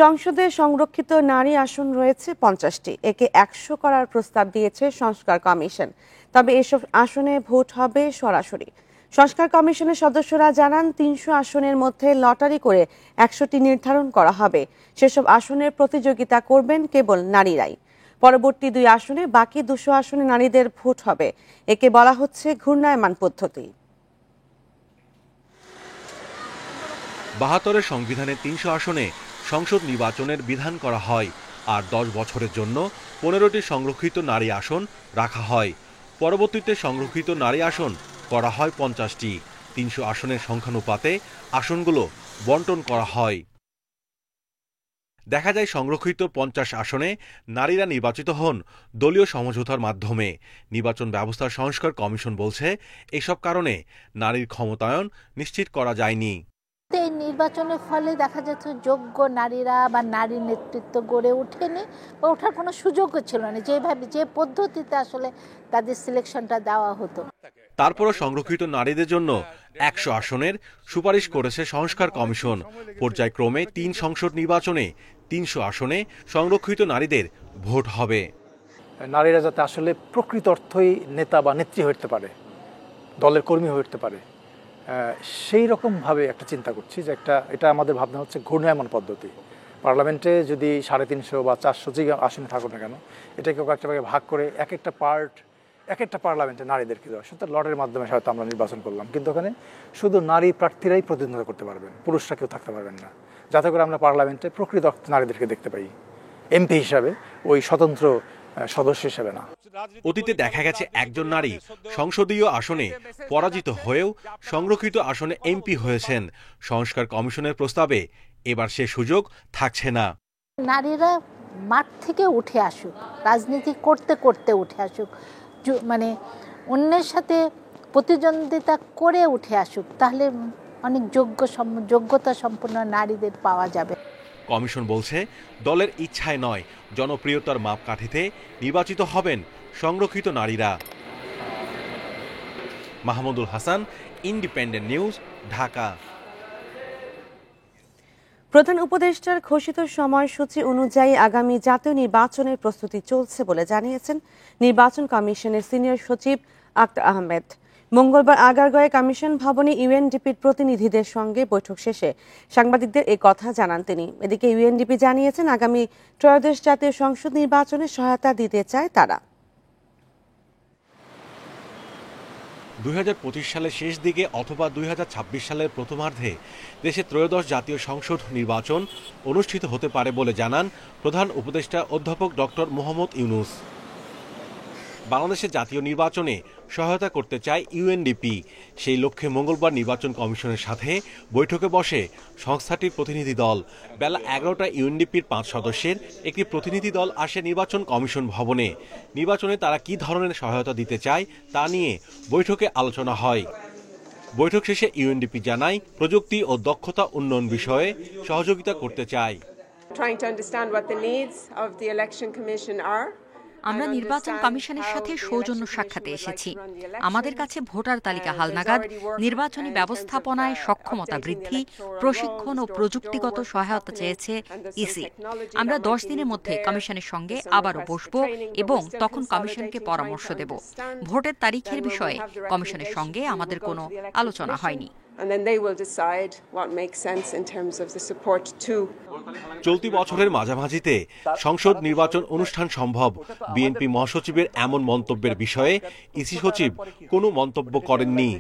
সংসদে সংরক্ষিত নারী আসন রয়েছে 50টি। একে 100 করার প্রস্তাব দিয়েছে সংস্কার কমিশন। তবে এসব আসনে ভোট হবে সরাসরি। সংস্কার কমিশনের সদস্যরা জানান 300 আসনের মধ্যে লটারি করে 100টি নির্ধারণ করা হবে। সেসব আসনের প্রতিযোগিতা করবেন কেবল নারীরাই। পরবর্তী 2 আসনে বাকি 200 আসনে নারীদের ভোট হবে। একে বলা হচ্ছে ঘূর্ণায়মান পদ্ধতি। 72 সংবিধানের 300 আসনে সংসদ নির্বাচনের বিধান করা হয়, আর 10 বছরের জন্য 15টি সংরক্ষিত নারী আসন রাখা হয়। পরবর্তীতে সংরক্ষিত নারী আসন করা হয় 50টি। 300 আসনের সংখ্যানুপাতে আসনগুলো বন্টন করা হয়। দেখা যায় সংরক্ষিত 50 আসনে নারীরা নির্বাচিত হন দলীয় সমঝোতার মাধ্যমে। নির্বাচন ব্যবস্থার সংস্কার কমিশন বলছে, এসব কারণে নারীর ক্ষমতায়ন নিশ্চিত করা যায়নি। এই নির্বাচনের ফলে দেখা যাচ্ছে যোগ্য নারীরা বা নারী নেতৃত্ব গড়ে ওঠেনি বা ওঠার কোনো সুযোগও ছিল না, যে পদ্ধতিতে আসলে তাদের সিলেকশনটা দেওয়া হতো। তারপরও সংরক্ষিত নারীদের জন্য 100 আসনের সুপারিশ করেছে সংস্কার কমিশন। পর্যায়ক্রমে 3 সংসদ নির্বাচনে 300 আসনে সংরক্ষিত নারীদের ভোট হবে। নারীরা যাতে আসলে প্রকৃত অর্থই নেতা বা নেত্রী হয়ে উঠতে পারে, দলের কর্মী হয়ে উঠতে পারে, সেই রকমভাবে একটা চিন্তা করছি যে এটা আমাদের ভাবনা হচ্ছে ঘূর্ণায়মান পদ্ধতি। পার্লামেন্টে যদি 350 বা 400 যে আসনে থাকুক না কেন, এটাকে কয়েকটা ভাগে ভাগ করে এক একটা পার্লামেন্টে নারীদেরকে দেওয়া। সুতরাং লটের মাধ্যমে হয়তো আমরা নির্বাচন করলাম, কিন্তু ওখানে শুধু নারী প্রার্থীরাই প্রতিদ্বন্দ্বিতা করতে পারবেন, পুরুষরা কেউ থাকতে পারবেন না, যাতে করে আমরা পার্লামেন্টে প্রকৃত নারীদেরকে দেখতে পাই, এমপি হিসাবে, ওই স্বতন্ত্র সদস্য হিসেবে না। অতীতে দেখা গেছে একজন নারী সংসদীয় আসনে পরাজিত হয়েও সংরক্ষিত আসনে এমপি হয়েছেন। সংস্কার কমিশনের প্রস্তাবে এবার সে সুযোগ থাকছে না। নারীরা মাঠ থেকে উঠে আসুক, রাজনীতি করতে করতে উঠে আসুক, মানে অন্যের সাথে প্রতিদ্বন্দ্বিতা করে উঠে আসুক, তাহলে অনেক যোগ্যতা সম্পন্ন নারীদের পাওয়া যাবে। কমিশন বলছে, দলের ইচ্ছায় নয়, জনপ্রিয়তার মাপকাঠিতে নির্বাচিত হবেন সংরক্ষিত নারীরা। Mahmudul Hasan, independent news, Dhaka. প্রধান উপদেষ্টার ঘোষিত সময়সূচি অনুযায়ী আগামী জাতীয় নির্বাচনের প্রস্তুতি চলছে বলে জানিয়েছেন নির্বাচন কমিশনের সিনিয়র সচিব আক্তার আহমেদ। মঙ্গলবার আগারগাঁওয়ে কমিশন ভবনে ইউএনডিপির প্রতিনিধিদের সঙ্গে বৈঠক শেষে সাংবাদিকদের এ কথা জানান তিনি। এদিকে ইউএনডিপি জানিয়েছেন, আগামী ত্রয়োদশ জাতীয় সংসদ নির্বাচনে সহায়তা দিতে চায় তারা। 2025 সালের শেষ দিকে অথবা 2026 সালের প্রথমার্ধে দেশে ত্রয়োদশ জাতীয় সংসদ নির্বাচন অনুষ্ঠিত হতে পারে বলে জানান প্রধান উপদেষ্টা অধ্যাপক ডক্টর মোহাম্মদ ইউনূস। বাংলাদেশের জাতীয় নির্বাচনে সহায়তা করতে চায় ইউএনডিপি। সেই লক্ষ্যে মঙ্গলবার নির্বাচন কমিশনের সাথে বৈঠকে বসে সংস্থাটির প্রতিনিধি দল। বেলা 11টায় ইউএনডিপির 5 সদস্যের একটি প্রতিনিধি দল আসে নির্বাচন কমিশন ভবনে। নির্বাচনে তারা কী ধরনের সহায়তা দিতে চায় তা নিয়ে বৈঠকে আলোচনা হয়। বৈঠক শেষে ইউএনডিপি জানায়, প্রযুক্তি ও দক্ষতা উন্নয়ন বিষয়ে সহযোগিতা করতে চায়। আমরা নির্বাচন কমিশনের সাথে সৌজন্য সাক্ষাতে এসেছি। আমাদের কাছে ভোটার তালিকা হালনাগাদ, নির্বাচনী ব্যবস্থাপনায় সক্ষমতা বৃদ্ধি, প্রশিক্ষণ ও প্রযুক্তিগত সহায়তা চেয়েছে ইসি। আমরা 10 দিনের মধ্যে কমিশনের সঙ্গে আবারও বসব এবং তখন কমিশনকে পরামর্শ দেব। ভোটের তারিখের বিষয়ে কমিশনের সঙ্গে আমাদের কোনো আলোচনা হয়নি। চলতি বছরের মাঝামাঝিতে সংসদ নির্বাচন অনুষ্ঠান সম্ভব। বিএনপি মহাসচিবের এমন মন্তব্যের বিষয়ে ইসি সচিব কোনো মন্তব্য করেননি।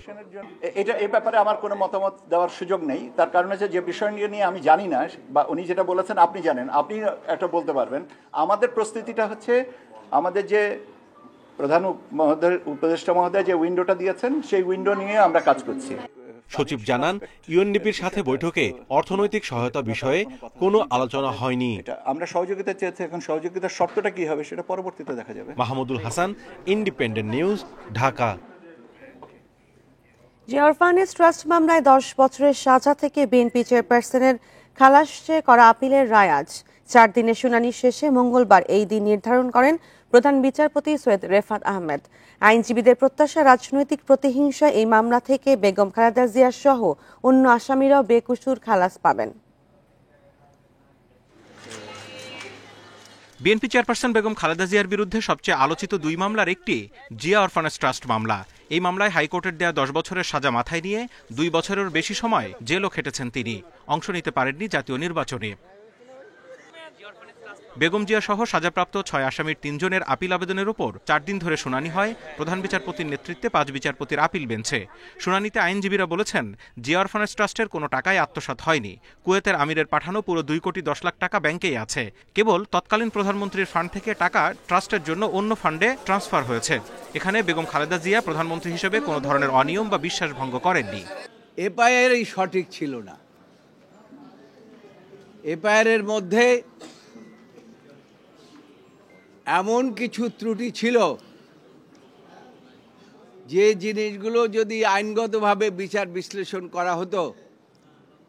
এই ব্যাপারে আমার কোনো মতামত দেওয়ার সুযোগ নেই। তার কারণ হচ্ছে যে বিষয় নিয়ে আমি জানি না, বা উনি যেটা বলেছেন আপনি জানেন, আপনি একটা বলতে পারবেন। আমাদের প্রস্তুতিটা হচ্ছে, আমাদের যে প্রধান উপদেষ্টা মহোদয় যে উইন্ডোটা দিয়েছেন, সেই উইন্ডো নিয়ে আমরা কাজ করছি। সচিব জানান, ইউএনডিপির সাথে বৈঠকে অর্থনৈতিক সহায়তা বিষয়ে কোনো আলোচনা হয়নি। আমরা সহযোগিতা চেয়েছি, এখন সহযোগিতার শর্তটা কি হবে সেটা পরবর্তীতে দেখা যাবে। Mahmudul Hasan, independent news, Dhaka. যে অরফানেজ ট্রাস্ট মামলায় 10 বছরের সাজা থেকে বিএনপি চেয়ারপারসনের খালাসে করা আপিলের রায় আজ 4 দিনের শুনানি শেষে মঙ্গলবার এই দিন নির্ধারণ করেন প্রধান বিচারপতি সৈয়দ রেফাত আহমেদ। আইনজীবীদের প্রত্যাশা, রাজনৈতিক প্রতিহিংসায় এই মামলা থেকে বেগম খালেদা জিয়া সহ অন্য আসামিরাও বেকসুর খালাস পাবেন। বিএনপি চেয়ারপারসন বেগম খালেদা জিয়ার বিরুদ্ধে সবচেয়ে আলোচিত দুই মামলার একটি জিয়া অরফানেজ ট্রাস্ট মামলা। এই মামলায় হাইকোর্টের দেয়া 10 বছরের সাজা মাথায় নিয়ে 2 বছরের বেশি সময় জেলও খেটেছেন তিনি। অংশ নিতে পারেননি জাতীয় নির্বাচনে। বেগম জিয়া সহ সাজাপ্রাপ্ত 6 আসামির 3 জনের আপিল আবেদনের উপর 4 দিন ধরে শুনানি হয় প্রধান বিচারপতির নেতৃত্বে 5 বিচারপতির আপিল বেঞ্চে। শুনানিতে আইনজীবীরা বলেছেন, জিয়া অরফানেজ ট্রাস্টের কোনো টাকাই আত্মসাৎ হয়নি। কুয়েতের আমিরের পাঠানো পুরো 2 কোটি 10 লাখ টাকা ব্যাংকেই আছে। কেবল তৎকালীন প্রধানমন্ত্রীর ফান্ড থেকে টাকা ট্রাস্টের জন্য অন্য ফান্ডে ট্রান্সফার হয়েছে। এখানে বেগম খালেদা জিয়া প্রধানমন্ত্রী হিসেবে কোনো ধরনের অনিয়ম বা বিশ্বাসভঙ্গ করেননি। এফআইআর সঠিক ছিল না। এফআইআর মধ্যে এমন কিছু ত্রুটি ছিল যে জিনিসগুলো যদি আইনগতভাবে বিচার বিশ্লেষণ করা হতো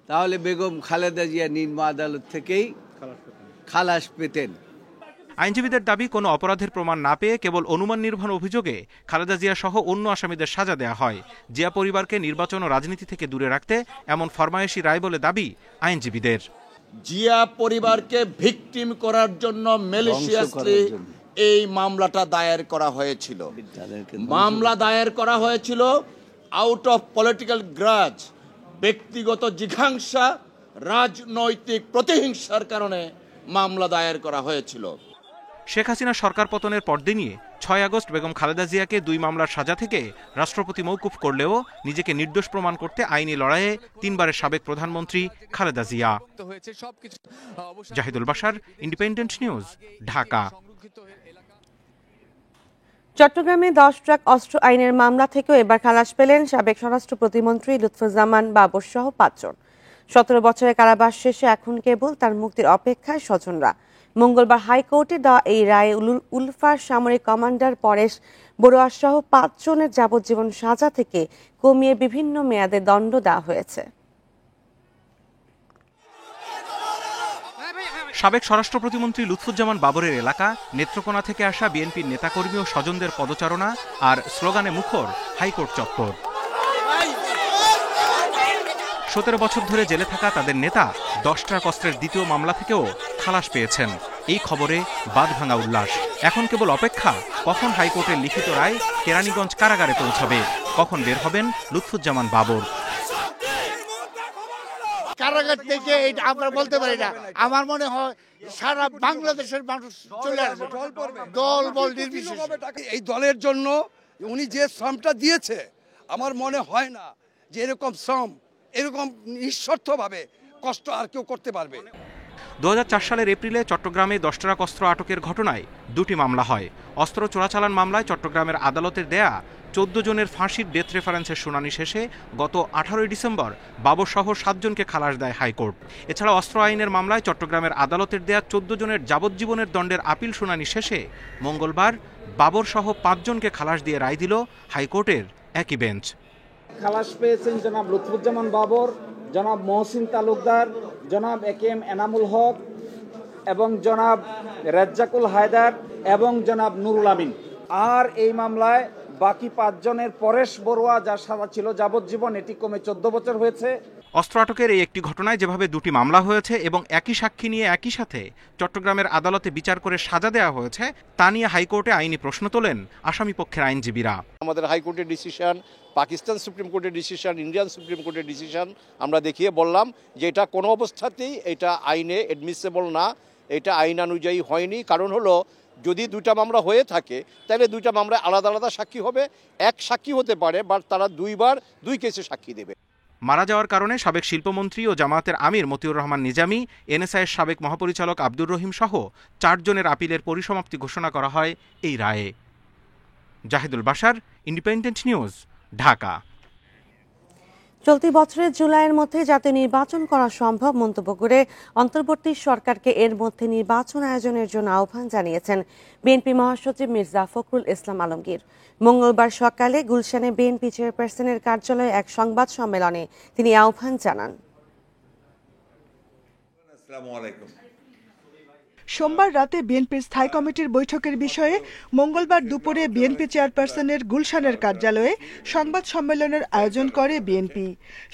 তাহলে বেগম খালেদা জিয়া নিম্ন আদালত থেকেই খালাস পেতেন। আইনজীবীদের দাবি, কোনো অপরাধের প্রমাণ না পেয়ে কেবল অনুমান নির্ভর অভিযোগে খালেদা জিয়া সহ অন্য আসামিদের সাজা দেয়া হয়। জিয়া পরিবারকে নির্বাচন ও রাজনীতি থেকে দূরে রাখতে এমন ফরমায়েশি রায় বলে দাবি আইনজীবীদের। জিয়া পরিবারকে ভিকটিম করার জন্য ম্যালিশিয়াসলি এই মামলাটা দায়ের করা হয়েছিল। মামলা দায়ের করা হয়েছিল আউট অফ পলিটিক্যাল গ্রাজ, ব্যক্তিগত জিঘাংসা, রাজনৈতিক প্রতিহিংসার কারণে মামলা দায়ের করা হয়েছিল। শেখ হাসিনা সরকার পতনের পরদিনই 6 আগস্ট বেগম খালেদা জিয়াকে 2 মামলার সাজা থেকে রাষ্ট্রপতি মওকুফ করলেও নিজেকে নির্দোষ প্রমাণ করতে আইনি লড়াইয়ে 3 বারের সাবেক প্রধানমন্ত্রী খালেদা জিয়া। Zahidul Bashar, independent news, Dhaka. চট্টগ্রামে 10 ট্রাক অস্ত্র আইনের মামলা থেকেও এবার খালাস পেলেন সাবেক স্বরাষ্ট্র প্রতিমন্ত্রী লুৎফুজ্জামান বাবর সহ 5 জন। 17 বছরের কারাবাস শেষে এখন কেবল তার মুক্তির অপেক্ষায় স্বজনরা। মঙ্গলবার হাইকোর্টে দেওয়া এই রায়ে উলফার সামরিক কমান্ডার পরেশ বড়ুয়া সহ 5 জনের যাবজ্জীবন সাজা থেকে কমিয়ে বিভিন্ন মেয়াদে দণ্ড দেওয়া হয়েছে। সাবেক স্বরাষ্ট্র প্রতিমন্ত্রী লুৎফুজ্জামান বাবরের এলাকা নেত্রকোনা থেকে আসা বিএনপির নেতাকর্মী ও স্বজনদের পদচারণা আর স্লোগানে মুখর হাইকোর্ট চত্বর। 17 বছর ধরে জেলে থাকা তাদের নেতা 10 ট্রাক অস্ত্রের দ্বিতীয় মামলা থেকেও খালাস পেয়েছেন। এই খবরে বাঁধভাঙা উল্লাস। এখন কেবল অপেক্ষা, কখন হাইকোর্টের লিখিত রায় কেরানীগঞ্জ কারাগারে পৌঁছাবে, কখন বের হবেন লুৎফুজ্জামান বাবর। কারাগার থেকে এটা আমরা বলতে পারি না। আমার মনে হয় সারা বাংলাদেশের মানুষ চলে আসবে, দল বল নির্বিশেষে। এই দলের জন্য উনি যে শ্রমটা দিয়েছে, আমার মনে হয় না যে এরকম শ্রম এরকম নিঃস্বার্থভাবে কষ্ট আর কেউ করতে পারবে। 2004 সালের এপ্রিলে চট্টগ্রামে 10 ট্রাক অস্ত্র আটকের ঘটনায় 2টি মামলা হয়। অস্ত্র চোরাচালান মামলায় চট্টগ্রামের আদালতের দেয়া 14 জনের ফাঁসির ডেথ রেফারেন্সের শুনানি শেষে গত 18 ডিসেম্বর বাবর সহ 7 জনকে খালাস দেয় হাইকোর্ট। এছাড়া অস্ত্র আইনের মামলায় চট্টগ্রামের আদালতের দেয়া 14 জনের যাবজ্জীবনের দণ্ডের আপিল শুনানি শেষে মঙ্গলবার বাবর সহ 5 জনকে খালাস দিয়ে রায় দিল হাইকোর্টের একই বেঞ্চ। খালাস পেয়েছেন জনাব লুৎফুজ্জামান বাবর, জনাব মহসিন তালুকদার, জনাব একেএম এনামুল হক এবং জনাব রেজ্জাকুল হায়দার এবং জনাব নুরুল আমিন। আর এই মামলায় বাকি 5 জনের পরেশ বড়ুয়া, যার সাজা ছিল যাবজ্জীবন, এটি কমে 14 বছর হয়েছে। অস্ত্র আটকের এই একটি ঘটনায় যেভাবে 2টি মামলা হয়েছে এবং একই সাক্ষী নিয়ে একই সাথে চট্টগ্রামের আদালতে বিচার করে সাজা দেওয়া হয়েছে, তা নিয়ে হাইকোর্টে আইনি প্রশ্ন তোলেন আসামি পক্ষের আইনজীবীরা। আমাদের হাইকোর্টের ডিসিশন, পাকিস্তান সুপ্রিম কোর্টের ডিসিশন, ইন্ডিয়ান সুপ্রিম কোর্টের ডিসিশন আমরা দেখিয়ে বললাম যে এটা কোনো অবস্থাতেই এটা আইনে অ্যাডমিসেবল না, এটা আইন অনুযায়ী হয়নি। কারণ হলো, যদি 2টা মামলা হয়ে থাকে তাহলে 2টা মামলায় আলাদা আলাদা সাক্ষী হবে। এক সাক্ষী হতে পারে, বাট তারা 2 বার 2 কেসে সাক্ষী দেবে। মারা যাওয়ার কারণে সাবেক শিল্পমন্ত্রী ও জামায়াতের আমির মতিউর রহমান নিজামী, এনএসআইয়ের সাবেক মহাপরিচালক আব্দুর রহিম সহ 4 জনের আপিলের পরিসমাপ্তি ঘোষণা করা হয় এই রায়ে। Zahidul Bashar, independent news, Dhaka. চলতি বছরের জুলাইয়ের মধ্যে জাতীয় নির্বাচন করা সম্ভব মন্তব্য করে অন্তর্বর্তী সরকারকে এর মধ্যে নির্বাচন আয়োজনের জন্য আহ্বান জানিয়েছেন বিএনপি মহাসচিব মির্জা ফখরুল ইসলাম আলমগীর। মঙ্গলবার সকালে গুলশানে বিএনপি চেয়ারপারসনের কার্যালয়ে এক সংবাদ সম্মেলনে তিনি আহ্বান জানান। সোমবার রাতে বিএনপির স্থায়ী কমিটির বৈঠকের বিষয়ে মঙ্গলবার দুপুরে বিএনপি চেয়ারপারসনের গুলশানের কার্যালয়ে সংবাদ সম্মেলনের আয়োজন করে বিএনপি।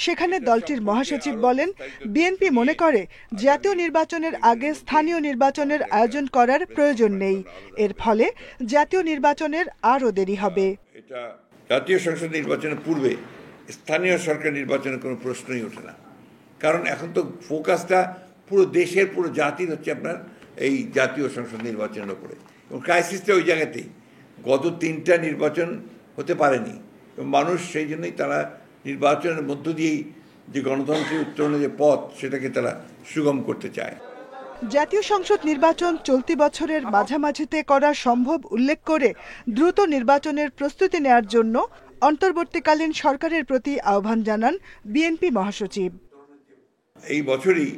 সেখানে দলটির মহাসচিব বলেন, বিএনপি মনে করে জাতীয় নির্বাচনের আগে স্থানীয় নির্বাচনের আয়োজন করার প্রয়োজন নেই। এর ফলে জাতীয় নির্বাচনের আরও দেরি হবে। এটা জাতীয় সংসদ নির্বাচনের পূর্বে স্থানীয় সরকার নির্বাচনের কোনো প্রশ্নই ওঠে না, কারণ এখন তো ফোকাসটা পুরো দেশের পুরো জাতির হচ্ছে আপনার এই জাতীয় সংসদ নির্বাচনের উপরে, এবং ক্রাইসিসটা ওই জায়গাতেই। গত 3টা নির্বাচন হতে পারেনি এবং মানুষ সেই জন্যই তারা নির্বাচনের মধ্য দিয়েই যে গণতন্ত্রের উত্তরণের যে পথ সেটাকে তারা সুগম করতে চায়। জাতীয় সংসদ নির্বাচন চলতি বছরের মাঝামাঝিতে করা সম্ভব উল্লেখ করে দ্রুত নির্বাচনের প্রস্তুতি নেয়ার জন্য অন্তর্বর্তীকালীন সরকারের প্রতি আহ্বান জানান বিএনপি মহাসচিব। এই বছরই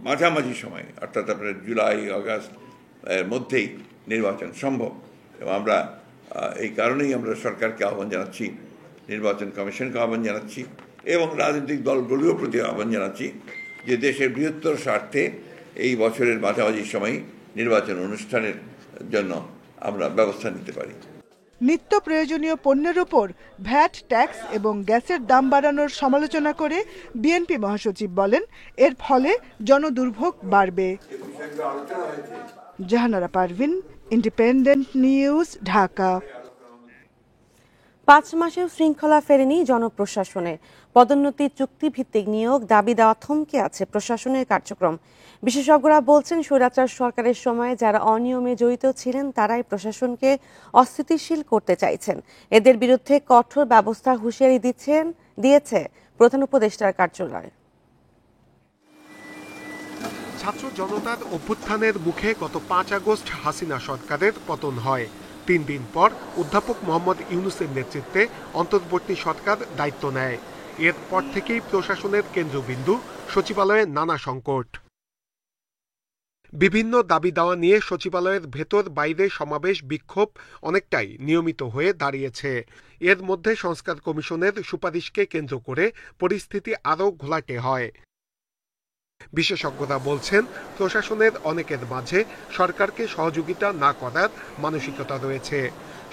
মাঝামাঝি সময়, অর্থাৎ আপনার জুলাই আগস্ট এর মধ্যেই নির্বাচন সম্ভব, এবং আমরা এই কারণেই আমরা সরকারকে আহ্বান জানাচ্ছি, নির্বাচন কমিশনকে আহ্বান জানাচ্ছি এবং রাজনৈতিক দলগুলোর প্রতি আহ্বান জানাচ্ছি যে দেশের বৃহত্তর স্বার্থে এই বছরের মাঝামাঝি সময় নির্বাচন অনুষ্ঠানের জন্য আমরা ব্যবস্থা নিতে পারি। নিত্য প্রয়োজনীয় পণ্যের উপর ভ্যাট, ট্যাক্স এবং গ্যাসের দাম বাড়ানোর সমালোচনা করে বিএনপি মহাসচিব বলেন, এর ফলে জনদুর্ভোগ বাড়বে। Jahanara Parvin, Independent news, Dhaka. 5 মাসেও শৃঙ্খলা ফেরেনি জনপ্রশাসনে। পদোন্নতি, চুক্তিভিত্তিক নিয়োগ, দাবি দেওয়া থমকে আছে প্রশাসনের কার্যক্রম। বিশেষজ্ঞরা বলছেন, স্বৈরাচার সরকারের সময়ে যারা অনিয়মে জড়িত ছিলেন তারাই প্রশাসনকে অস্থিতিশীল করতে চাইছেন। এদের বিরুদ্ধে কঠোর ব্যবস্থার হুঁশিয়ারি দিয়েছে প্রধান উপদেষ্টার কার্যালয়। ছাত্র জনতার অভ্যুত্থানের মুখে গত 5 আগস্ট হাসিনা সরকারের পতন হয়। 3 দিন পর অধ্যাপক মোহাম্মদ ইউনূসের নেতৃত্বে অন্তর্বর্তী সরকার দায়িত্ব নেয়। এরপর থেকেই প্রশাসনের কেন্দ্রবিন্দু সচিবালয়ে নানা সংকট। বিভিন্ন দাবি দাওয়া নিয়ে সচিবালয়ের ভেতর বাইরে সমাবেশ, বিক্ষোভ অনেকটাই নিয়মিত হয়ে দাঁড়িয়েছে। এর মধ্যে সংস্কার কমিশনের সুপারিশকে কেন্দ্র করে পরিস্থিতি আরও ঘোলাটে হয়। বিশেষজ্ঞরা বলছেন, প্রশাসনের অনেকের মাঝে সরকারকে সহযোগিতা না করার মানসিকতা রয়েছে।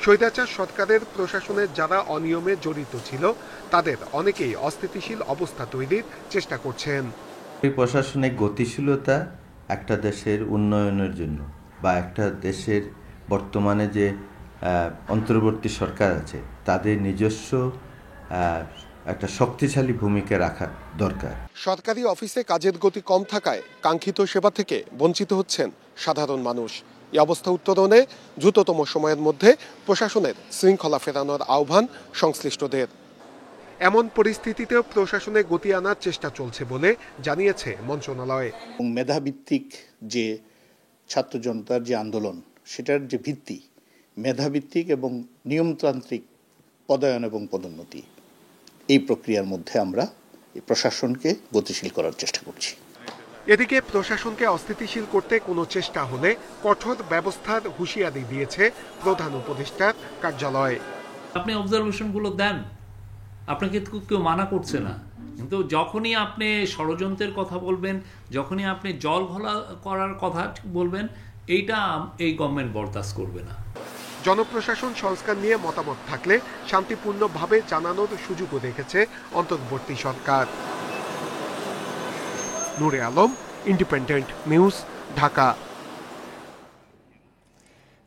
স্বৈরাচার সরকারের প্রশাসনের যারা অনিয়মে জড়িত ছিল তাদের অনেকেই অস্থিতিশীল অবস্থা তৈরির চেষ্টা করছেন। এই প্রশাসনিক গতিশীলতা একটা দেশের উন্নয়নের জন্য বা একটা দেশের বর্তমানে যে অন্তর্বর্তী সরকার আছে তাদের নিজস্ব একটা শক্তিশালী ভূমিকা রাখা দরকার। সরকারি অফিসে কাজের গতি কম থাকায় কাঙ্ক্ষিত সেবা থেকে বঞ্চিত হচ্ছেন সাধারণ মানুষ। এই অবস্থা উত্তরণে দ্রুততম সময়ের মধ্যে প্রশাসনের শৃঙ্খলা ফেরানোর আহ্বান সংশ্লিষ্টদের। এমন পরিস্থিতিতেও প্রশাসনে গতি আনার চেষ্টা চলছে বলে জানিয়েছে মন্ত্রণালয়। মেধাভিত্তিক যে ছাত্র জনতার যে আন্দোলন, সেটার যে ভিত্তি মেধাভিত্তিক এবং নিয়মতান্ত্রিক পদায়ন এবং পদোন্নতি, এই প্রক্রিয়ার মধ্যে আমরা প্রশাসনকে গতিশীল করার চেষ্টা করছি। এদিকে প্রশাসনকে অস্থিতিশীল করতে কোনো চেষ্টা হলে কঠোর ব্যবস্থার হুঁশিয়ারি দিয়েছে প্রধান উপদেষ্টার কার্যালয়। আপনি অবজারভেশনগুলো দেন, আপনাকে কেউ মানা করছে না, কিন্তু যখনই আপনি ষড়যন্ত্রের কথা বলবেন, যখনই আপনি জল ঘোলা করার কথা বলবেন, এইটা এই গভর্নমেন্ট বরদাস্ত করবে না। জনপ্রশাসন সংস্কার নিয়ে মতামত থাকলে শান্তিপূর্ণভাবে জানানোর সুযোগও রেখেছে অন্তর্বর্তী সরকার। নূরে আলম, ইন্ডিপেন্ডেন্ট নিউজ, ঢাকা।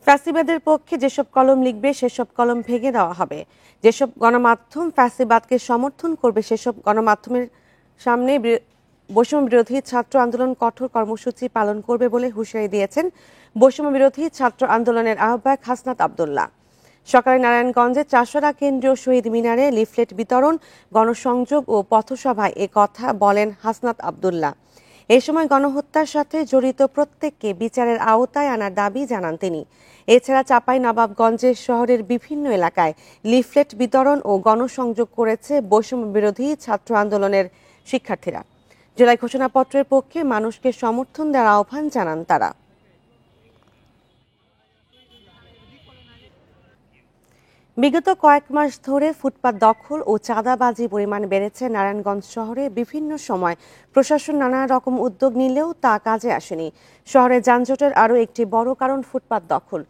ফ্যাসিবাদের পক্ষে যেসব কলম লিখবে সেসব কলম ভেঙে দেওয়া হবে। যেসব গণমাধ্যম ফ্যাসিবাদকে সমর্থন করবে সেসব গণমাধ্যমের সামনে বৈষম্য বিরোধী ছাত্র আন্দোলন কঠোর কর্মসূচি পালন করবে বলে হুঁশিয়ারি দিয়েছেন বৈষম্য বিরোধী ছাত্র আন্দোলনের আহ্বায়ক হাসনাত আব্দুল্লাহ। সকালে নারায়ণগঞ্জে চাষড়া কেন্দ্রীয় শহীদ মিনারে লিফলেট বিতরণ, গণসংযোগ ও পথসভায় এ কথা বলেন হাসনাত আব্দুল্লাহ। এ সময় গণহত্যার সাথে জড়িত প্রত্যেককে বিচারের আওতায় আনার দাবি জানান তিনি। এছাড়া চাঁপাইনবাবগঞ্জে শহরের বিভিন্ন এলাকায় লিফলেট বিতরণ ও গণসংযোগ করেছে বৈষম্য বিরোধী ছাত্র আন্দোলনের শিক্ষার্থীরা। জুলাই ঘোষণাপত্রের পক্ষে মানুষকে সমর্থন দেওয়ার আহ্বান জানান তারা। বিগত কয়েক মাস ধরে ফুটপাত দখল ও চাঁদাবাজি পরিমাণ বেড়েছে নারায়ণগঞ্জ শহরে। বিভিন্ন সময় প্রশাসন নানা রকম উদ্যোগ নিলেও তা কাজে আসেনি। শহরে যানজটের আরও একটি বড় কারণ ফুটপাত দখল।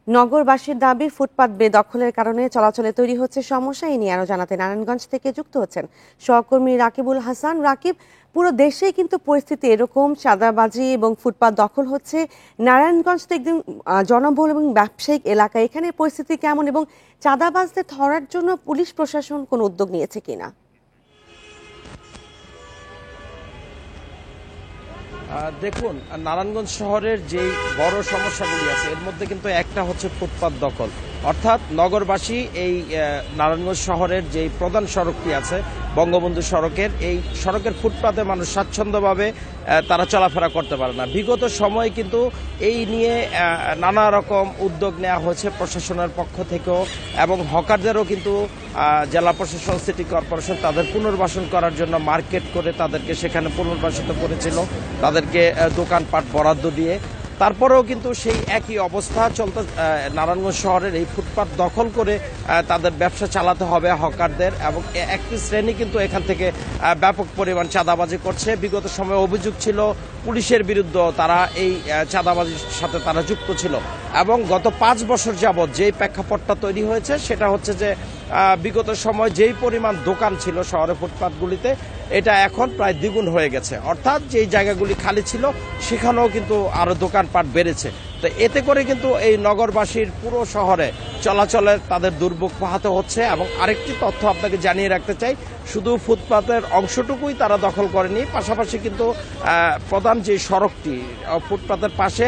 নগরবাসীর দাবি, ফুটপাত বেদখলের কারণে চলাচলে তৈরি হচ্ছে সমস্যা। এই নিয়ে আরও জানাতে নারায়ণগঞ্জ থেকে যুক্ত হচ্ছেন সহকর্মী রাকিবুল হাসান। রাকিব, পুরো দেশেই কিন্তু পরিস্থিতি এরকম, চাঁদাবাজি এবং ফুটপাত দখল হচ্ছে। নারায়ণগঞ্জ তো একদম জনবহুল এবং ব্যবসায়িক এলাকা, এখানে পরিস্থিতি কেমন এবং চাঁদাবাজদের ধরার জন্য পুলিশ প্রশাসন কোনো উদ্যোগ নিয়েছে কিনা? দেখুন, নারায়ণগঞ্জ শহরের যেই বড় সমস্যাগুলি আছে এর মধ্যে কিন্তু একটা হচ্ছে ফুটপাত দখল। অর্থাৎ নগরবাসী এই নারায়ণগঞ্জ শহরের যেই প্রধান সড়কটি আছে বঙ্গবন্ধু সড়কের, এই সড়কের ফুটপাতে মানুষ স্বাচ্ছন্দ্যভাবে তারা চলাফেরা করতে পারে না। বিগত সময়ে কিন্তু এই নিয়ে নানা রকম উদ্যোগ নেওয়া হয়েছে প্রশাসনের পক্ষ থেকেও, এবং হকারদেরও কিন্তু জেলা প্রশাসন, সিটি কর্পোরেশন তাদের পুনর্বাসন করার জন্য মার্কেট করে তাদেরকে সেখানে পুনর্বাসিত করেছিল, তাদেরকে দোকানপাট বরাদ্দ দিয়ে। তারপরেও কিন্তু সেই একই অবস্থা চলতে, নারায়ণগঞ্জ শহরের এই ফুটপাত দখল করে তাদের ব্যবসা চালাতে হবে হকারদের, এবং একটি শ্রেণী কিন্তু এখান থেকে ব্যাপক পরিমাণ চাঁদাবাজি করছে। বিগত সময়ে অভিযোগ ছিল পুলিশের বিরুদ্ধে তারা এই চাঁদাবাজির সাথে তারা যুক্ত ছিল, এবং গত 5 বছর যাবৎ যেই প্রেক্ষাপটটা তৈরি হয়েছে সেটা হচ্ছে যে বিগত সময় যেই পরিমাণ দোকান ছিল শহরে ফুটপাতগুলিতে, এটা এখন প্রায় দ্বিগুণ হয়ে গেছে। অর্থাৎ যেই জায়গাগুলি খালি ছিল সেখানেও কিন্তু আরো দোকানপাট বেড়েছে। তো এতে করে কিন্তু এই নগরবাসীর পুরো শহরে চলাচলে তাদের দুর্ভোগ পোহাতে হচ্ছে। এবং আরেকটি তথ্য আপনাকে জানিয়ে রাখতে চাই, শুধু ফুটপাতের অংশটুকুই তারা দখল করেনি, পাশাপাশি কিন্তু প্রধান যে সড়কটি ফুটপাতের পাশে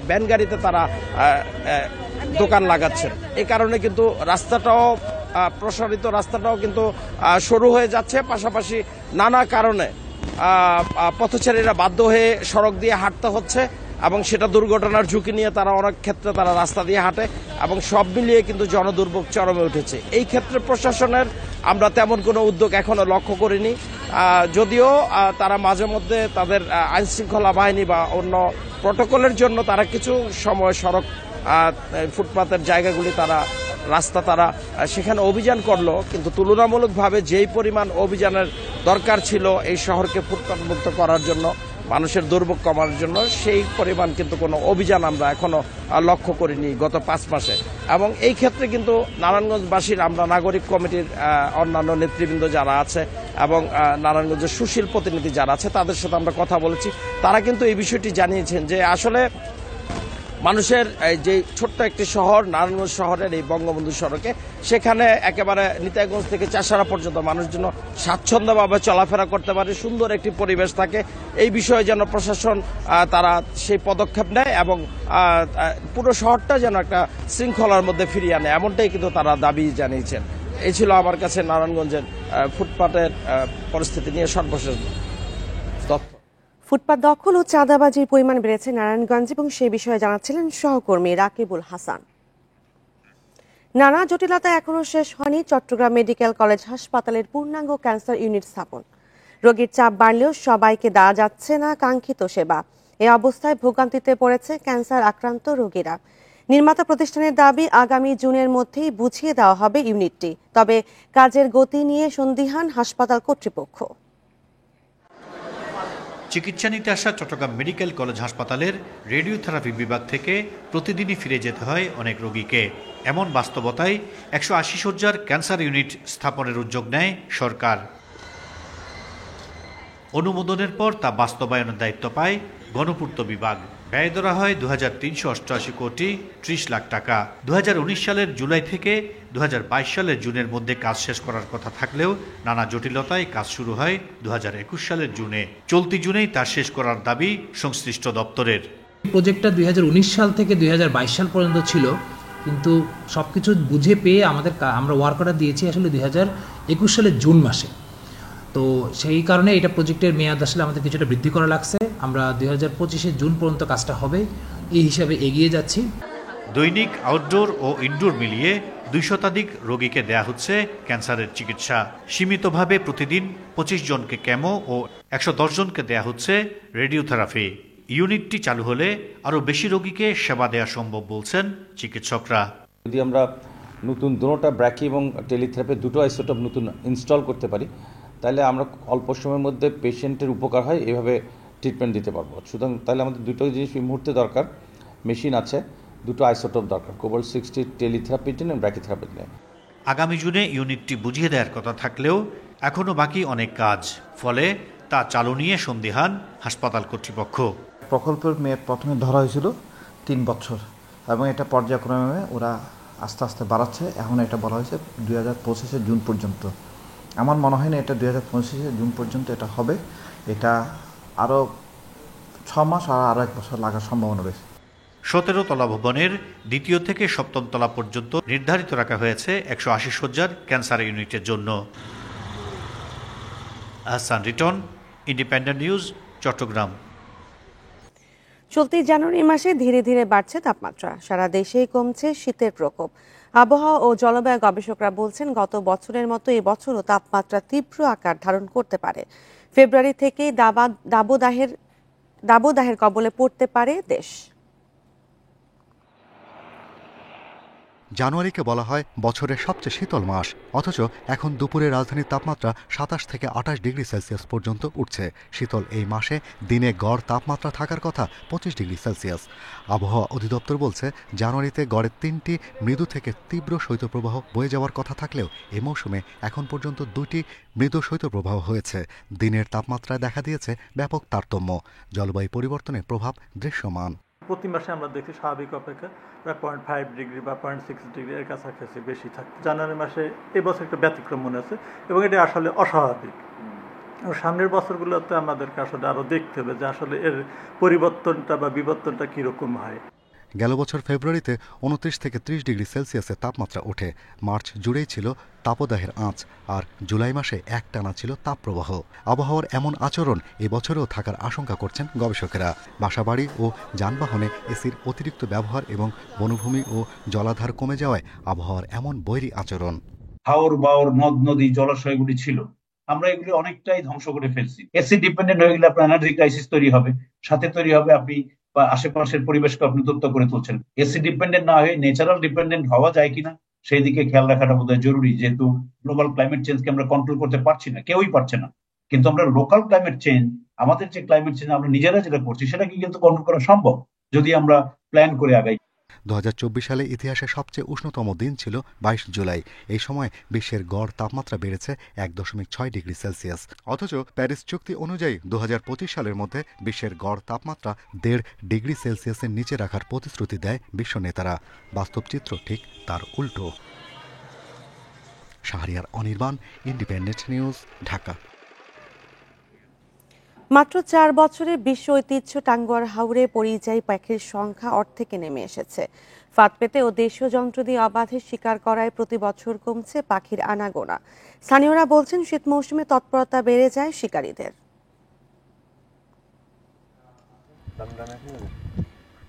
ভ্যান গাড়িতে তারা দোকান লাগাচ্ছেন। এই কারণে কিন্তু রাস্তাটাও প্রসারিত, রাস্তাটাও কিন্তু সরু হয়ে যাচ্ছে। পাশাপাশি নানা কারণে পথচারীরা বাধ্য হয়ে সড়ক দিয়ে হাঁটতে হচ্ছে, এবং সেটা দুর্ঘটনার ঝুঁকি নিয়ে তারা অনেক ক্ষেত্রে তারা রাস্তা দিয়ে হাঁটে, এবং সব মিলিয়ে কিন্তু জনদুর্ভোগ চরমে উঠেছে। এই ক্ষেত্রে প্রশাসনের আমরা তেমন কোনো উদ্যোগ এখনো লক্ষ্য করিনি, যদিও তারা মাঝে মধ্যে তাদের আইন শৃঙ্খলা বাহিনী বা অন্য প্রটোকলের জন্য তারা কিছু সময় সড়ক ফুটপাতের জায়গাগুলি রাস্তা তারা সেখানে অভিযান করলো, কিন্তু তুলনামূলকভাবে যেই পরিমাণ অভিযানের দরকার ছিল এই শহরকে ফুটপাত মুক্ত করার জন্য, মানুষের দুর্ভোগ কমানোর জন্য, সেই পরিমাণ কিন্তু কোনো অভিযান আমরা এখনো লক্ষ্য করিনি গত 5 মাসে। এবং এই ক্ষেত্রে কিন্তু নারায়ণগঞ্জবাসীর, আমরা নাগরিক কমিটির অন্যান্য নেতৃবৃন্দ যারা আছে এবং নারায়ণগঞ্জের সুশীল প্রতিনিধি যারা আছে তাদের সাথে আমরা কথা বলেছি, তারা কিন্তু এই বিষয়টি জানিয়েছেন যে আসলে মানুষের যে ছোট্ট একটি শহর নারায়ণগঞ্জ শহরের এই বঙ্গবন্ধু সড়কে, সেখানে একেবারে নিতাইগঞ্জ থেকে চাষারা পর্যন্ত মানুষ যেন স্বাচ্ছন্দ্যভাবে চলাফেরা করতে পারে, সুন্দর একটি পরিবেশ থাকে, এই বিষয়ে যেন প্রশাসন তারা সেই পদক্ষেপ নেয় এবং পুরো শহরটা যেন একটা শৃঙ্খলার মধ্যে ফিরিয়ে আনে, এমনটাই কিন্তু তারা দাবি জানিয়েছেন। এই ছিল আমার কাছে নারায়ণগঞ্জের ফুটপাতের পরিস্থিতি নিয়ে সর্বশেষ তথ্য। ফুটপাত দখল ও চাঁদাবাজির পরিমাণ বেড়েছে নারায়ণগঞ্জ, এবং সে বিষয়ে জানাচ্ছিলেন সহকর্মী রাকিবুল হাসান। নানা জটিলতা এখনো শেষ হয়নি চট্টগ্রাম মেডিকেল কলেজ হাসপাতালের পূর্ণাঙ্গ ক্যান্সার ইউনিট স্থাপন। রোগীর চাপ বাড়লেও সবাইকে দেওয়া যাচ্ছে না কাঙ্ক্ষিত সেবা। এই অবস্থায় ভোগান্তিতে পড়েছে ক্যান্সার আক্রান্ত রোগীরা। নির্মাতা প্রতিষ্ঠানের দাবি, আগামী জুনের মধ্যেই বুঝিয়ে দেওয়া হবে ইউনিটটি। তবে কাজের গতি নিয়ে সন্দিহান হাসপাতাল কর্তৃপক্ষ। চিকিৎসা নিতে আসা চট্টগ্রাম মেডিকেল কলেজ হাসপাতালের রেডিওথেরাপি বিভাগ থেকে প্রতিদিনই ফিরে যেতে হয় অনেক রোগীকে। এমন বাস্তবতায় 180 শয্যার ক্যান্সার ইউনিট স্থাপনের উদ্যোগ নেয় সরকার। অনুমোদনের পর তা বাস্তবায়নের দায়িত্ব পায় গণপূর্ত বিভাগ। ব্যয় ধরা হয় 2388 কোটি 30 লাখ টাকা। 2019 সালের জুলাই থেকে 2022 সালের জুনের মধ্যে কাজ শেষ করার কথা থাকলেও নানা জটিলতায় কাজ শুরু হয় 2021 সালের জুনে। চলতি জুনেই তা শেষ করার দাবি সংশ্লিষ্ট দপ্তরের। প্রজেক্টটা 2019 সাল থেকে 2022 সাল পর্যন্ত ছিল, কিন্তু সবকিছু বুঝে পেয়ে আমরা ওয়ার্ক অর্ডার দিয়েছি আসলে 2021 সালের জুন মাসে। তো সেই কারণে এটা প্রজেক্টের মেয়াদ আসলে আমাদের কিছুটা বৃদ্ধি করা লাগছে। আমরা 2025 জুন পর্যন্ত কাজটা হবে এই হিসাবে এগিয়ে যাচ্ছি। দৈনিক আউটডোর ও ইনডোর মিলিয়ে 200 শতাধিক রোগীকে দেয়া হচ্ছে ক্যান্সারের চিকিৎসা। সীমিতভাবে প্রতিদিন 25 জনকে কেমো ও 110 জনকে দেয়া হচ্ছে রেডিওথেরাপি। ইউনিটটি চালু হলে আরও বেশি রোগীকে সেবা দেওয়া সম্ভব বলছেন চিকিৎসকরা। যদি আমরা নতুন দুটোটা ব্র্যাকি এবং টেলিথেরাপি দুটো আইসোটোপ নতুন ইনস্টল করতে পারি, তাহলে আমরা অল্প সময়ের মধ্যে পেশেন্টের উপকার হয় এভাবে ট্রিটমেন্ট দিতে পারবো। সুতরাং তাহলে আমাদের দুটো জিনিস এই মুহূর্তে দরকার, মেশিন আছে, দুটো আইসোটোপ দরকার, কোবাল্ট-60 টেলিথেরাপিটিন এবং ব্র্যাকিথেরাপিটিন। আগামী জুনে ইউনিটটি বুঝিয়ে দেওয়ার কথা থাকলেও এখনও বাকি অনেক কাজ, ফলে তা চালু নিয়ে সন্দিহান হাসপাতাল কর্তৃপক্ষ। প্রকল্পের মেয়াদ প্রথমে ধরা হয়েছিল 3 বছর এবং এটা পর্যায়ক্রমে ওরা আস্তে আস্তে বাড়াচ্ছে। এখন এটা বলা হয়েছে 2025 জুন পর্যন্ত। আমার মনে হয় না এটা 2025 জুন পর্যন্ত এটা হবে, এটা আরও 6 মাস আর আরও 1 বছর লাগার সম্ভাবনা বেশি। 17 তলা ভবনের 2য় থেকে 7ম তলা পর্যন্ত নির্ধারিত রাখা হয়েছে 180 শয্যার ক্যান্সার ইউনিটের জন্য। Ahsan Riton, Independent News, Chattogram. চলতি জানুয়ারি মাসে ধীরে ধীরে বাড়ছে তাপমাত্রা, সারা দেশেই কমছে শীতের প্রকোপ। আবহাওয়া ও জলবায়ু গবেষকরা বলছেন গত বছরের মতো এবছরও তাপমাত্রা তীব্র আকার ধারণ করতে পারে। ফেব্রুয়ারি থেকেই দাবদাহের কবলে পড়তে পারে দেশ। জানুয়ারিকে বলা হয় বছরের সবচেয়ে শীতল মাস, অথচ এখন দুপুরে রাজধানীর তাপমাত্রা 27 থেকে 28 ডিগ্রি সেলসিয়াস পর্যন্ত উঠছে। শীতল এই মাসে দিনে গড় তাপমাত্রা থাকার কথা 25 ডিগ্রি সেলসিয়াস। আবহাওয়া অধিদপ্তর বলছে জানুয়ারিতে গড়ে 3টি মৃদু থেকে তীব্র শৈত্যপ্রবাহ বয়ে যাওয়ার কথা থাকলেও এ মৌসুমে এখন পর্যন্ত 2টি মৃদু শৈত্যপ্রবাহ হয়েছে। দিনের তাপমাত্রায় দেখা দিয়েছে ব্যাপক তারতম্য, জলবায়ু পরিবর্তনের প্রভাব দৃশ্যমান। প্রতি মাসে আমরা দেখি স্বাভাবিক অপেক্ষা প্রায় 0.5 ডিগ্রি বা 0.6 ডিগ্রি এর কাছাকাছি বেশি থাকে। জানুয়ারি মাসে এবছর একটা ব্যতিক্রম মনে আছে এবং এটা আসলে অস্বাভাবিক। সামনের বছরগুলোতে আমাদেরকে আসলে আরও দেখতে হবে যে আসলে এর পরিবর্তনটা বা বিবর্তনটা কীরকম হয়। গেল বছর ফেব্রুয়ারিতে 29 থেকে 30 ডিগ্রি সেলসিয়াসের তাপমাত্রা ওঠে। মার্চ জুড়েই ছিল তাপদাহের আঁচ, আর জুলাই মাসে একটানা ছিল তাপপ্রবাহ। আবহাওয়ার এমন আচরণ এবছরেও থাকার আশঙ্কা করছেন গবেষকেরা। বাসাবাড়ি ও যানবাহনে এসির অতিরিক্ত ব্যবহার এবং বনভূমি ও জলাধার কমে যাওয়ায় আবহাওয়ার এমন বৈরী আচরণ। হাওর বাওর নদ নদী জলাশয়গুলি ছিল, আমরা এগুলি অনেকটাই ধ্বংস করে ফেলছি। এসি ডিপেন্ডেন্ট হয়ে গেলে আপনার এনার্জি ক্রাইসিস তৈরি হবে, সাথে তৈরি হবে আপনি বা আশেপাশের পরিবেশকে আপনি উত্তপ্ত করে তুলছেন। এসি ডিপেন্ডেন্ট না হয়ে ন্যাচারাল ডিপেন্ডেন্ট হওয়া যায় কিনা সেই দিকে খেয়াল রাখাটা বোধহয় জরুরি, যেহেতু গ্লোবাল ক্লাইমেট চেঞ্জকে আমরা কন্ট্রোল করতে পারছি না, কেউই পারছে না। কিন্তু আমরা লোকাল ক্লাইমেট চেঞ্জ, আমাদের যে ক্লাইমেট চেঞ্জ আমরা নিজেরা যেটা করছি সেটাকে কিন্তু কন্ট্রোল করা সম্ভব যদি আমরা প্ল্যান করে আগাই। 2024 সালে ইতিহাসে সবচেয়ে উষ্ণতম দিন ছিল 22 জুলাই। এই সময় বিশ্বের গড় তাপমাত্রা বেড়েছে 1.6 ডিগ্রি সেলসিয়াস। অথচ প্যারিস চুক্তি অনুযায়ী 2025 সালের মধ্যে বিশ্বের গড় তাপমাত্রা 1.5 ডিগ্রি সেলসিয়াসের নিচে রাখার প্রতিশ্রুতি দেয় বিশ্ব নেতারা। বাস্তব চিত্র ঠিক তার উল্টো। Shahriar Anirban, independent news, Dhaka. মাত্র 4 বছরে বিশ্ব ঐতিহ্য টাঙ্গুয়ার হাওরে পরিযায়ী পাখির সংখ্যা অর্ধেকে নেমে এসেছে। ফাঁদ পেতে ও দেশীয় যন্ত্র দিয়ে অবাধে শিকার করায় প্রতি বছর কমছে পাখির আনাগোনা। স্থানীয়রা বলছেন শীত মৌসুমে তৎপরতা বেড়ে যায় শিকারীদের।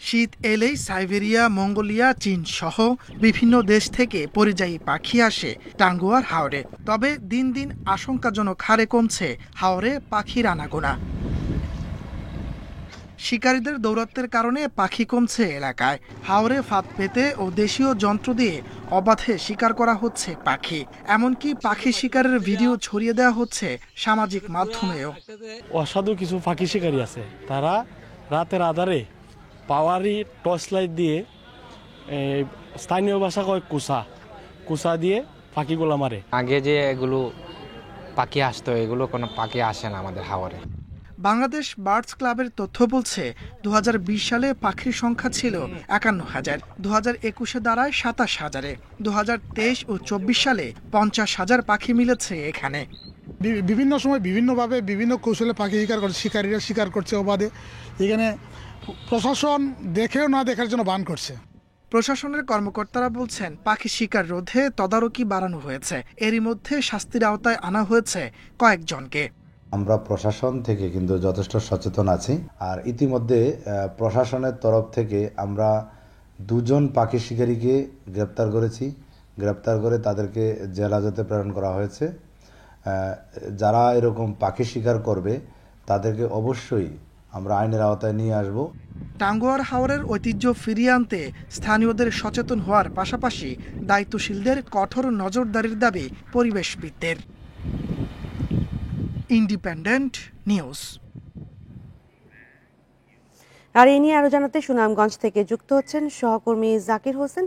শীত এলেই সাইবেরিয়া, মঙ্গোলিয়া, চীন সহ বিভিন্ন দেশ থেকে পরিযায়ী পাখি আসে টাঙ্গুয়ার হাওরে। তবে দিন দিন আশঙ্কাজনক হারে কমছে হাওরে পাখির আনাগোনা। শিকারীদের দৌরাত্বের কারণে পাখি কমছে এলাকায়। হাওরে ফাঁদ পেতে ও দেশীয় যন্ত্র দিয়ে অবাধে শিকার করা হচ্ছে পাখি। এমনকি পাখি শিকারের ভিডিও ছড়িয়ে দেওয়া হচ্ছে সামাজিক মাধ্যমেও। অসাধু কিছু পাখি শিকারী আছে, তারা রাতের আধারে পাওয়ারি টর্চ লাইট দিয়ে, স্থানীয় ভাষা কয় কুসা দিয়ে পাখিগুলো মারে। আগে যে এগুলো পাখি আসতো, এগুলো কোনো পাখি আসে না আমাদের হাওরে। বাংলাদেশ বার্ডস ক্লাবের তথ্য বলছে 2020 সালে পাখির সংখ্যা ছিল 51,000, 2021-এ দাঁড়ায় 27,000-এ, 2023 ও 24 সালে 50,000 পাখি মিলেছে এখানে। বিভিন্ন সময় বিভিন্নভাবে বিভিন্ন কৌশলে পাখি শিকার করছে, শিকারীরা শিকার করছে অবাধে। এখানে প্রশাসন দেখেও না দেখার জন্য বান করছে। প্রশাসনের কর্মকর্তারা বলছেন পাখি শিকার রোধে তদারকি বাড়ানো হয়েছে। এরই মধ্যে শাস্তির আওতায় আনা হয়েছে কয়েকজনকে। আমরা প্রশাসন থেকে কিন্তু যথেষ্ট সচেতন আছি, আর ইতিমধ্যে প্রশাসনের তরফ থেকে আমরা 2 জন পাখি শিকারীকে গ্রেপ্তার করেছি। গ্রেপ্তার করে তাদেরকে জেল হাজতে প্রেরণ করা হয়েছে। যারা এরকম পাখি শিকার করবে তাদেরকে অবশ্যই আমরা আইনের আওতায় নিয়ে আসব। টাঙ্গুয়ার হাওরের ঐতিহ্য ফিরিয়ে আনতে স্থানীয়দের সচেতন হওয়ার পাশাপাশি দায়িত্বশীলদের কঠোর নজরদারির দাবি পরিবেশবিদদের। Independent news. আর এই নিয়ে আরো জানাতে সুনামগঞ্জ থেকে যুক্ত হচ্ছেন সহকর্মী জাকির হোসেন।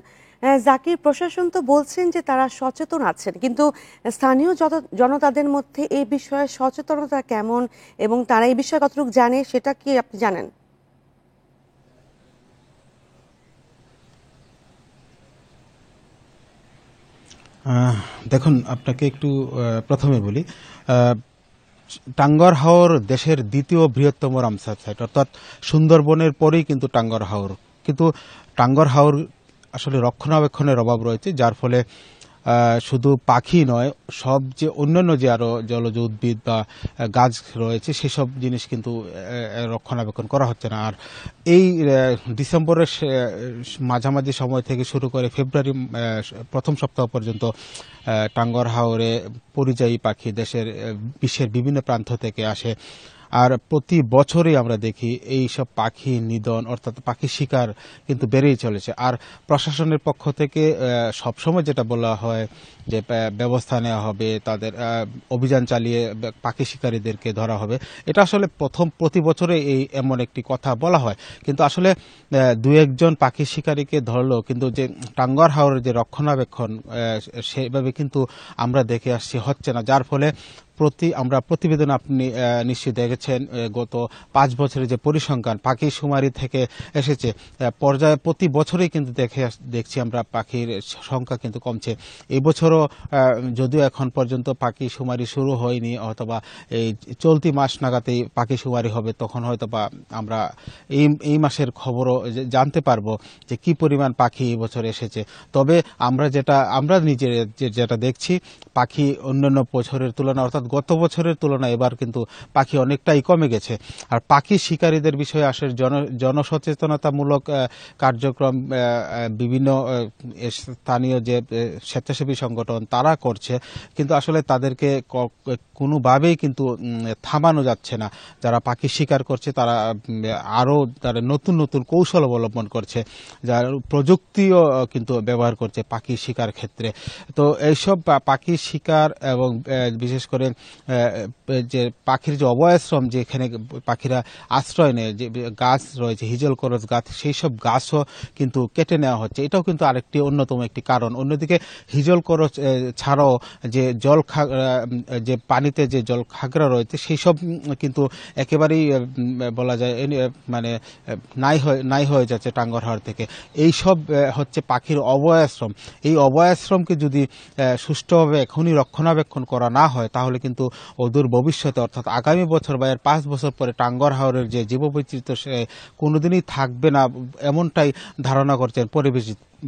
জাকির, প্রশাসন তো বলছেন যে তারা সচেতন আছেন, কিন্তু স্থানীয় জনতাদের মধ্যে এই বিষয়ে সচেতনতা কেমন এবং তারা এই বিষয়ে কতটুকু জানে সেটা কি আপনি জানেন? দেখুন, আপনাকে একটু প্রথমে বলি, টাঙ্গুয়ার হাওর দেশের দ্বিতীয় বৃহত্তম রামসার সাইট, অর্থাৎ সুন্দরবনের পরেই কিন্তু টাঙ্গুয়ার হাওর। কিন্তু টাঙ্গুয়ার হাওর আসলে রক্ষণাবেক্ষণের অভাব রয়েছে, যার ফলে শুধু পাখি নয়, সব যে অন্যান্য যে আরো জলজ উদ্ভিদ বা গাছ রয়েছে সেসব জিনিস কিন্তু রক্ষণাবেক্ষণ করা হচ্ছে না। আর এই ডিসেম্বরের মাঝামাঝি সময় থেকে শুরু করে ফেব্রুয়ারি প্রথম সপ্তাহ পর্যন্ত টাঙ্গুয়ার হাওরে পরিযায়ী পাখি বিশ্বের বিভিন্ন প্রান্ত থেকে আসে। আর প্রতি বছরই আমরা দেখি এই সব পাখি নিধন অর্থাৎ পাখি শিকার কিন্তু বেড়েই চলেছে। আর প্রশাসনের পক্ষ থেকে সবসময় যেটা বলা হয় যে ব্যবস্থা নেওয়া হবে, তাদের অভিযান চালিয়ে পাখি শিকারীদেরকে ধরা হবে, এটা আসলে প্রতি বছরে এমন একটি কথা বলা হয়। কিন্তু আসলে দু একজন পাখি শিকারীকে ধরলেও কিন্তু যে টাঙ্গুয়ার হাওরের যে রক্ষণাবেক্ষণ সেভাবে কিন্তু আমরা দেখে আসছি হচ্ছে না, যার ফলে আমরা প্রতিবেদন আপনি নিশ্চয়ই দেখেছেন, গত 5 বছরের যে পরিসংখ্যান পাখি শুমারি থেকে এসেছে, পর্যায়ে প্রতি বছরই কিন্তু দেখছি আমরা পাখির সংখ্যা কিন্তু কমছে। এই বছরও যদিও এখন পর্যন্ত পাখি শুমারি শুরু হয়নি, অথবা এই চলতি মাস নাগাদই পাখি শুমারি হবে, তখন হয়তো বা আমরা এই মাসের খবরও জানতে পারবো যে কি পরিমাণ পাখি এই বছর এসেছে। তবে আমরা নিজে যেটা দেখছি, পাখি অন্যান্য বছরের তুলনায় অর্থাৎ গত বছরের তুলনায় এবার কিন্তু পাখি অনেকটাই কমে গেছে। আর পাখি শিকারীদের বিষয়ে আসলে জনসচেতনতামূলক কার্যক্রম বিভিন্ন স্থানীয় যে স্বেচ্ছাসেবী সংগঠন তারা করছে, কিন্তু আসলে তাদেরকে কোনোভাবেই কিন্তু থামানো যাচ্ছে না। যারা পাখি শিকার করছে তারা নতুন নতুন কৌশল অবলম্বন করছে, যার প্রযুক্তিও কিন্তু ব্যবহার করছে পাখি শিকার ক্ষেত্রে। তো এইসব পাখি শিকার এবং বিশেষ করে যে পাখির যে অভয়াশ্রম, যেখানে পাখিরা আশ্রয় নেয়, যে গাছ রয়েছে হিজল করজ গাছ, সেই সব গাছও কিন্তু কেটে নেওয়া হচ্ছে। এটাও কিন্তু আরেকটি অন্যতম একটি কারণ। অন্যদিকে হিজল করজ ছাড়াও যে পানিতে যে জল খাগড়া রয়েছে সেই সব কিন্তু একেবারেই বলা যায় মানে নাই হয়ে যাচ্ছে টাঙ্গুয়ার হাওর থেকে। এই সব হচ্ছে পাখির অভয়াশ্রম। এই অভয়াশ্রমকে যদি সুষ্ঠুভাবে এখনই রক্ষণাবেক্ষণ করা না হয়, তাহলে কিন্তু অদূর ভবিষ্যতে অর্থাৎ আগামী বছর বা এর 5 বছর পরে টাঙ্গুয়ার হাওরের যে জীববৈচিত্র্য সে কোনোদিনই থাকবে না, এমনটাই ধারণা করছেন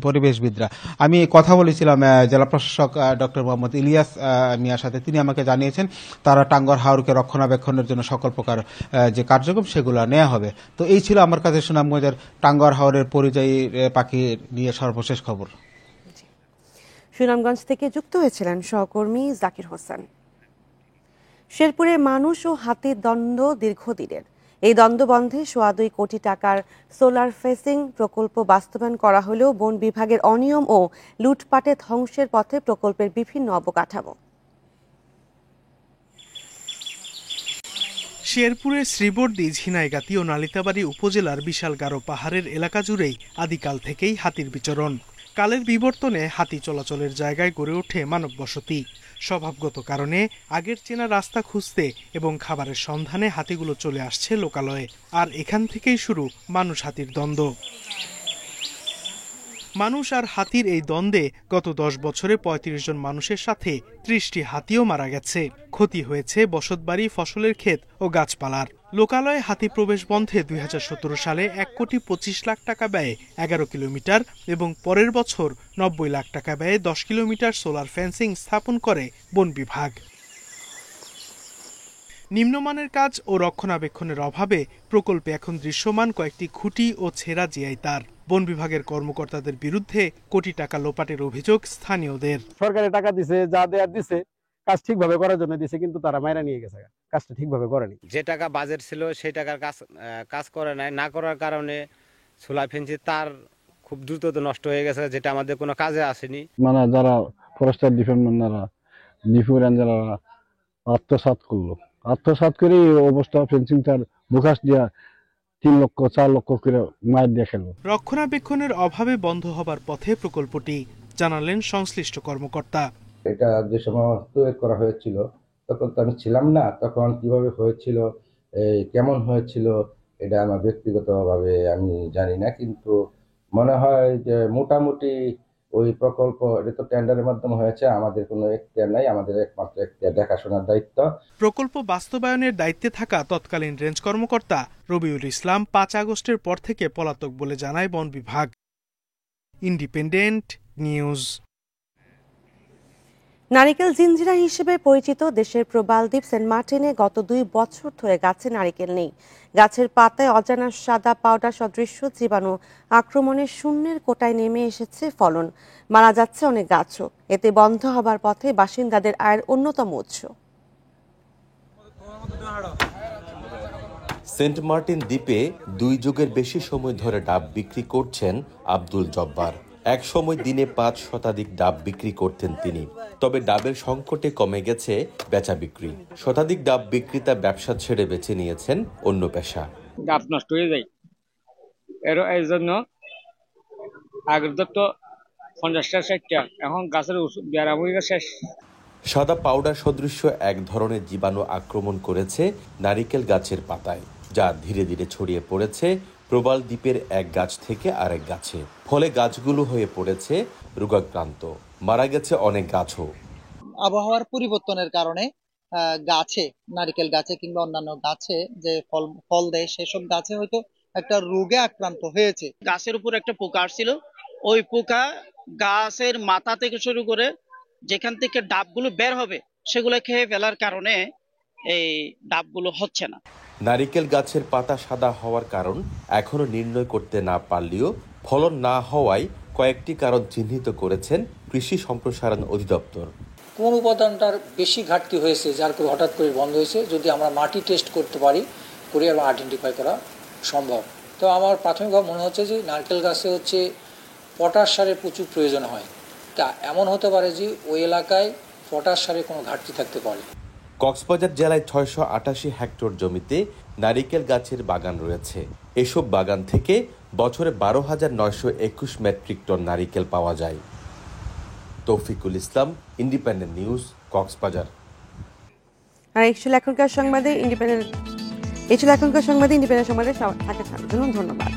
পরিবেশবিদরা। আমি কথা বলেছিলাম জেলা প্রশাসক ডক্টর মোহাম্মদ ইলিয়াস মিয়ার সাথে। তিনি আমাকে জানিয়েছেন তারা টাঙ্গুয়ার হাওরকে রক্ষণাবেক্ষণের জন্য সকল প্রকার যে কার্যক্রম সেগুলো নেওয়া হবে। তো এই ছিল আমার কাছে সুনামগঞ্জের টাঙ্গুয়ার হাওরের পরিযায়ী পাখি নিয়ে সর্বশেষ খবর। সুনামগঞ্জ থেকে যুক্ত হয়েছিলেন সহকর্মী জাকির হোসেন। শেরপুরে মানুষ ও হাতির দ্বন্দ্ব দীর্ঘদিনের। এই দ্বন্দ্ব বন্ধে 2.25 কোটি টাকার সোলার ফেসিং প্রকল্প বাস্তবায়ন করা হলেও বন বিভাগের অনিয়ম ও লুটপাটে ধ্বংসের পথে প্রকল্পের বিভিন্ন অবকাঠামো। শেরপুরের শ্রীবর্দী, ঝিনাইগাতি ও নালিতাবাড়ী উপজেলার বিশাল গারো পাহাড়ের এলাকা জুড়েই আদিকাল থেকেই হাতির বিচরণ। কালের বিবর্তনে হাতি চলাচলের জায়গায় গড়ে ওঠে মানব বসতি। স্বভাবগত কারণে আগের চেনা রাস্তা খুঁজতে এবং খাবারের সন্ধানে হাতিগুলো চলে আসছে লোকালয়ে। আর এখান থেকেই শুরু মানুষ হাতির দ্বন্দ্ব। মানুষ আর হাতির এই দ্বন্দ্বে গত 10 বছরে 35 জন মানুষের সাথে 30টি হাতিও মারা গেছে। ক্ষতি হয়েছে বসতবাড়ি, ফসলের ক্ষেত ও গাছপালার। লোকালয়ে হাতি প্রবেশ বন্ধে 2017 সালে 1,25 লাখ টাকা ব্যয়ে 11 কিলোমিটার এবং পরের বছর 90 লাখ টাকা ব্যয়ে 10 কিলোমিটার সোলার ফেন্সিং স্থাপন করে বন বিভাগ। নিম্নমানের কাজ ও রক্ষণাবেক্ষণের অভাবে প্রকল্পে এখন দৃশ্যমান কয়েকটি খুঁটি ও ছেঁড়া জিআই তার। বন বিভাগের কর্মকর্তাদের বিরুদ্ধে কোটি টাকা লোপাটের অভিযোগ স্থানীয়দের। সরকারি টাকা দিছে, যা দেয়ার দিছে, কাজ ঠিকভাবে করার জন্য দিয়েছে, কিন্তু তারা মাইরা নিয়ে গেছে, কাজটা ঠিকভাবে করেনি। যে টাকা বাজেট ছিল সেই টাকার কাজ করে নাই, না করার কারণে সোলার ফেন্সি তার খুব দ্রুত নষ্ট হয়ে গেছে, যেটা আমাদের কোনো কাজে আসেনি। মানে যারা ফরেস্টার ডিপার্টমেন্টরা ডিফু রেঞ্জাররা আত্মসাৎ করলো, আত্মসাৎ করে এই অবস্থা ফেন্সিং তার বুকাস দিয়া 3 লক্ষ 4 লক্ষ করে মাইর দিয়ে খেলো। রক্ষণাবেক্ষণের অভাবে বন্ধ হবার পথে প্রকল্পটি, জানালেন সংশ্লিষ্ট কর্মকর্তা। এটা যে সময় তৈরি করা হয়েছিল তখন তো আমি ছিলাম না, তখন কিভাবে হয়েছিল, কেমন হয়েছিল এটা আমার ব্যক্তিগতভাবে আমি জানি না, কিন্তু মনে হয় যে মোটামুটি ওই প্রকল্প এটা তো টেন্ডারের মাধ্যমে হয়েছে, আমাদের কোনো এখতিয়ার নাই, আমাদের একমাত্র এখতিয়ার দেখাশোনার দায়িত্ব। প্রকল্প বাস্তবায়নের দায়িত্বে থাকা তৎকালীন রেঞ্জ কর্মকর্তা রবিউল ইসলাম 5 আগস্টের পর থেকে পলাতক বলে জানায় বন বিভাগ। Independent news. নারিকেল জিঞ্জিরা হিসেবে পরিচিত দেশের প্রবাল দ্বীপ সেন্ট মার্টিনে গত 2 বছর ধরে গাছে নারিকেল নেই। গাছের পাতায় অজানা সাদা পাউডার সদৃশ্য জীবাণু আক্রমণে শূন্যের কোটায় নেমে এসেছে ফলন, মারা যাচ্ছে অনেক গাছও। এতে বন্ধ হবার পথে বাসিন্দাদের আয়ের অন্যতম উৎস। সেন্ট মার্টিন দ্বীপে 2 যুগের বেশি সময় ধরে ডাব বিক্রি করছেন আব্দুল জব্বার। এক সময় দিনে 5 শতাধিক ডাব বিক্রি করতেন তিনি। তবে ডাবের সংকটে কমে গেছে বেচা বিক্রি। শতাধিক ডাব বিক্রেতা ব্যবসা ছেড়ে বেছে নিয়েছেন অন্য পেশা। গাছ নষ্ট হয়ে যায়, এই জন্য আগের তো 50টা 60টা, এখন গাছের বেড়ামুড়িটা শেষ। সাদা পাউডার সদৃশ্য এক ধরনের জীবাণু আক্রমণ করেছে নারিকেল গাছের পাতায়, যা ধীরে ধীরে ছড়িয়ে পড়েছে প্রবাল দ্বীপের এক গাছ থেকে আরেক গাছে। ফলে গাছগুলো হয়ে পড়েছে রোগাক্রান্ত, মারা গেছে অনেক গাছও। আবহাওয়ার পরিবর্তনের কারণে গাছে, নারিকেল গাছে কিংবা অন্যান্য গাছে যে ফল দেয়, সেসব গাছে হয়তো একটা রোগে আক্রান্ত হয়েছে। গাছের উপর একটা পোকা আসছিল, ওই পোকা গাছের মাথা থেকে শুরু করে যেখান থেকে ডাবগুলো বের হবে সেগুলো খেয়ে ফেলার কারণে এই ডাবগুলো হচ্ছে না। নারিকেল গাছের পাতা সাদা হওয়ার কারণ এখনো নির্ণয় করতে না পারলেও ফলন না হওয়ায় কয়েকটি কারণ চিহ্নিত করেছেন কৃষি সম্প্রসারণ অধিদপ্তর। কোন উপাদানটার বেশি ঘাটতি হয়েছে যার করে হঠাৎ করে বন্ধ হয়েছে, যদি আমরা মাটি টেস্ট করতে পারি এবং আইডেন্টিফাই করা সম্ভব। তো আমার প্রাথমিকভাবে মনে হচ্ছে যে নারকেল গাছে হচ্ছে পটাশ সারের প্রচুর প্রয়োজন হয়। তা এমন হতে পারে যে ওই এলাকায় পটাশ সারের কোনো ঘাটতি থাকতে পারে। কক্সবাজার জেলায় 688 হেক্টর জমিতে নারিকেল গাছের বাগান রয়েছে। এসব বাগান থেকে বছরে 12,921 মেট্রিক টন নারিকেল পাওয়া যায়। তৌফিকুল ইসলাম, ইন্ডিপেন্ডেন্ট নিউজ, কক্সবাজার। আর এই ছিল এখনকার সংবাদে ইন্ডিপেন্ডেন্ট সংবাদে সাথে থাকার জন্য ধন্যবাদ।